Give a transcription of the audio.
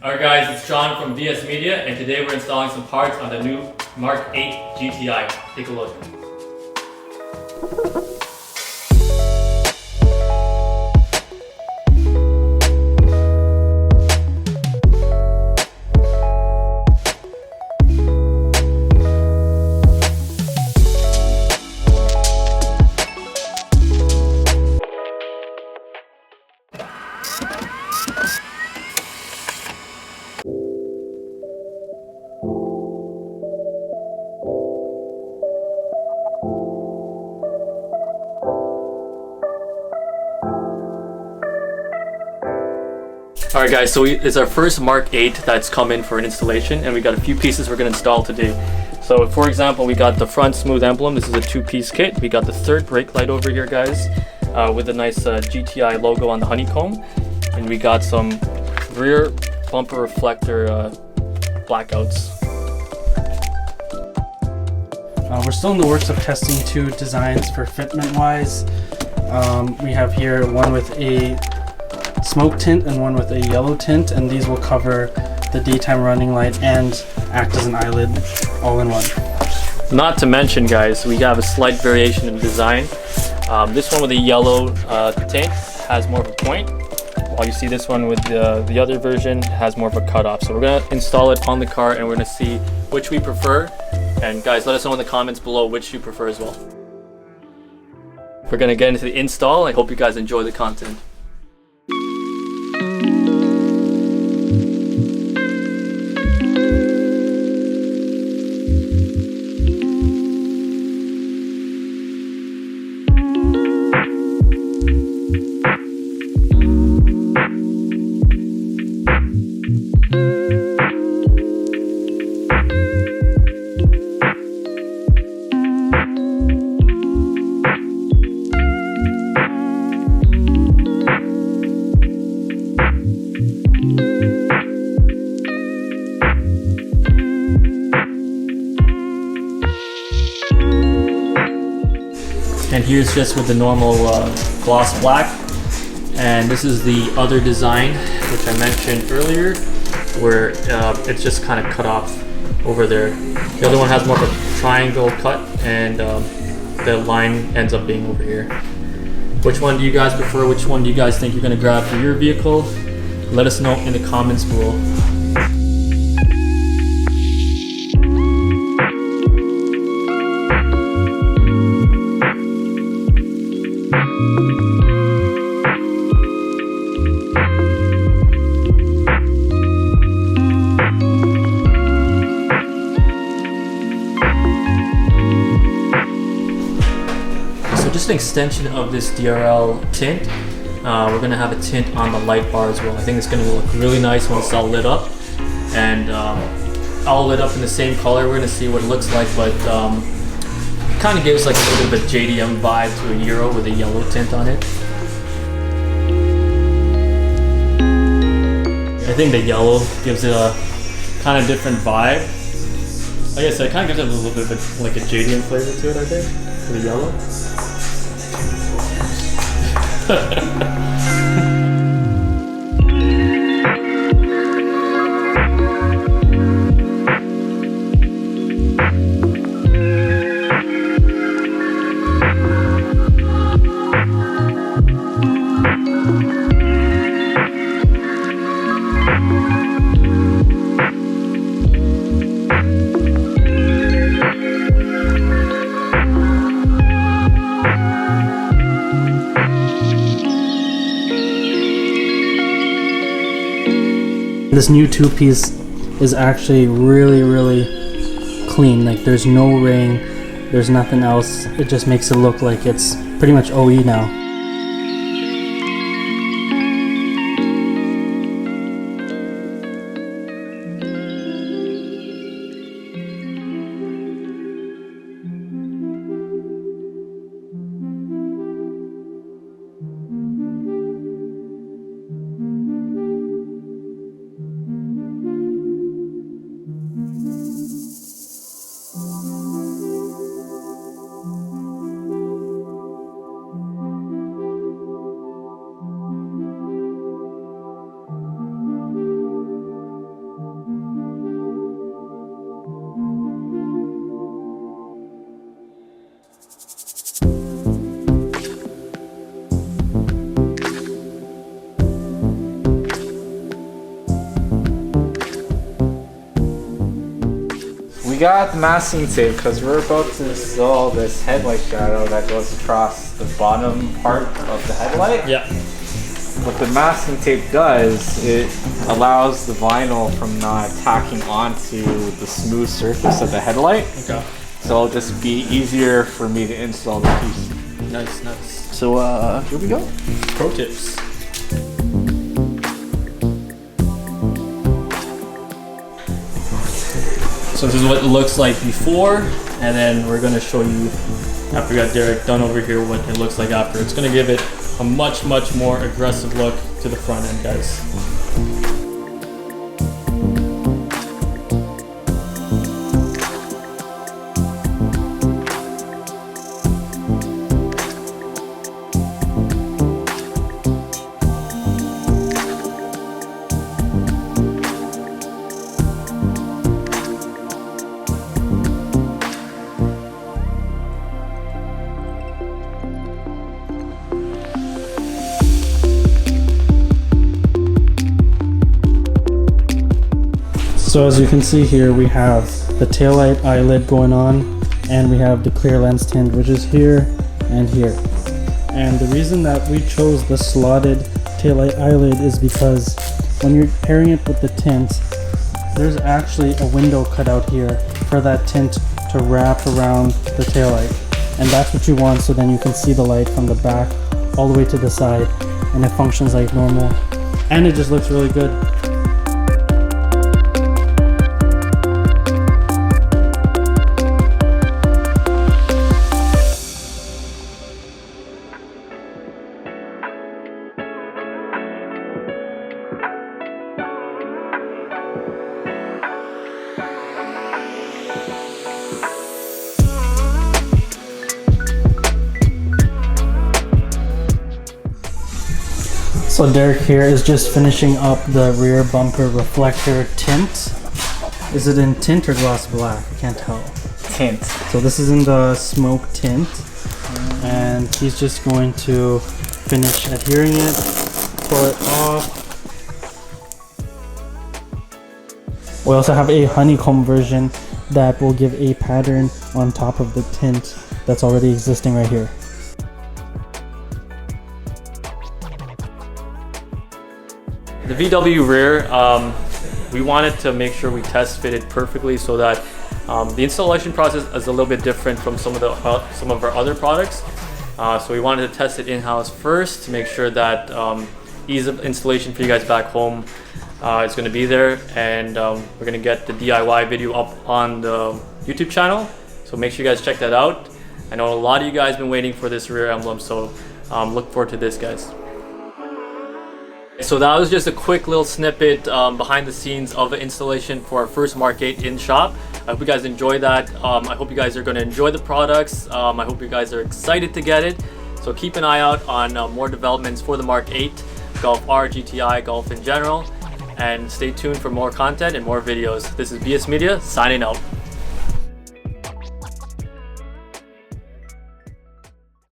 Alright guys, it's John from VS Media, and today we're installing some parts on the new MK8 GTI. Take a look. Alright guys, so it's our first MK8 that's come in for an installation, and we got a few pieces we're going to install today. So for example, we got the front smooth emblem. This is a two-piece kit. We got the third brake light over here guys, with a nice GTI logo on the honeycomb. And we got some rear bumper reflector blackouts. We're still in the works of testing two designs for fitment wise. We have here one with a smoke tint and one with a yellow tint, and these will cover the daytime running light and act as an eyelid all in one. Not to mention guys, we have a slight variation in design. This one with a yellow tint has more of a point, while you see this one with the other version has more of a cutoff. So we're going to install it on the car and we're going to see which we prefer. And guys, let us know in the comments below which you prefer as well. We're going to get into the install. I hope you guys enjoy the content. And here's just with the normal gloss black, and this is the other design which I mentioned earlier, where it's just kind of cut off over there. The other one has more of a triangle cut, and the line ends up being over here. Which one do you guys prefer? Which one do you guys think you're going to grab for your vehicle? Let us know in the comments below. Just an extension of this DRL tint. We're going to have a tint on the light bar as well. I think it's going to look really nice when it's all lit up, and all lit up in the same color. We're going to see what it looks like, but it kind of gives like a little bit of a JDM vibe to a Euro with a yellow tint on it. I think the yellow gives it a kind of different vibe. Like I said, it kind of gives it a little bit of like a JDM flavor to it, I think, for the yellow. This new two-piece is actually really clean. Like there's no ring, there's nothing else. It just makes it look like it's pretty much OE now. got the masking tape because we're about to install this headlight shadow that goes across the bottom part of the headlight. Yeah. What the masking tape does, it allows the vinyl from not tacking onto the smooth surface of the headlight. Okay. So it'll just be easier for me to install the piece. Nice, nice. So here we go. Pro tips. So this is what it looks like before, and then we're gonna show you, after we got Derek done over here, what it looks like after. It's gonna give it a much more aggressive look to the front end, guys. So as you can see here, we have the taillight eyelid going on, and we have the clear lens tint, which is here and here. And the reason that we chose the slotted taillight eyelid is because when you're pairing it with the tint, there's actually a window cut out here for that tint to wrap around the taillight. And that's what you want, so then you can see the light from the back all the way to the side, and it functions like normal. And it just looks really good. So Derek here is just finishing up the rear bumper reflector tint. Is it in tint or gloss black? I can't tell. Tint. So this is in the smoke tint, and he's just going to finish adhering it, pull it off. We also have a honeycomb version that will give a pattern on top of the tint that's already existing right here. The VW rear, we wanted to make sure we test fit it perfectly so that the installation process is a little bit different from some of our other products. So we wanted to test it in-house first to make sure that ease of installation for you guys back home is going to be there, and we're going to get the DIY video up on the YouTube channel. So make sure you guys check that out. I know a lot of you guys have been waiting for this rear emblem, so look forward to this, guys. So that was just a quick little snippet behind the scenes of the installation for our first Mark 8 in shop. I hope you guys enjoyed that. I hope you guys are going to enjoy the products. I hope you guys are excited to get it. So keep an eye out on more developments for the Mark 8, Golf R, GTI, Golf in general. And stay tuned for more content and more videos. This is BS Media signing out.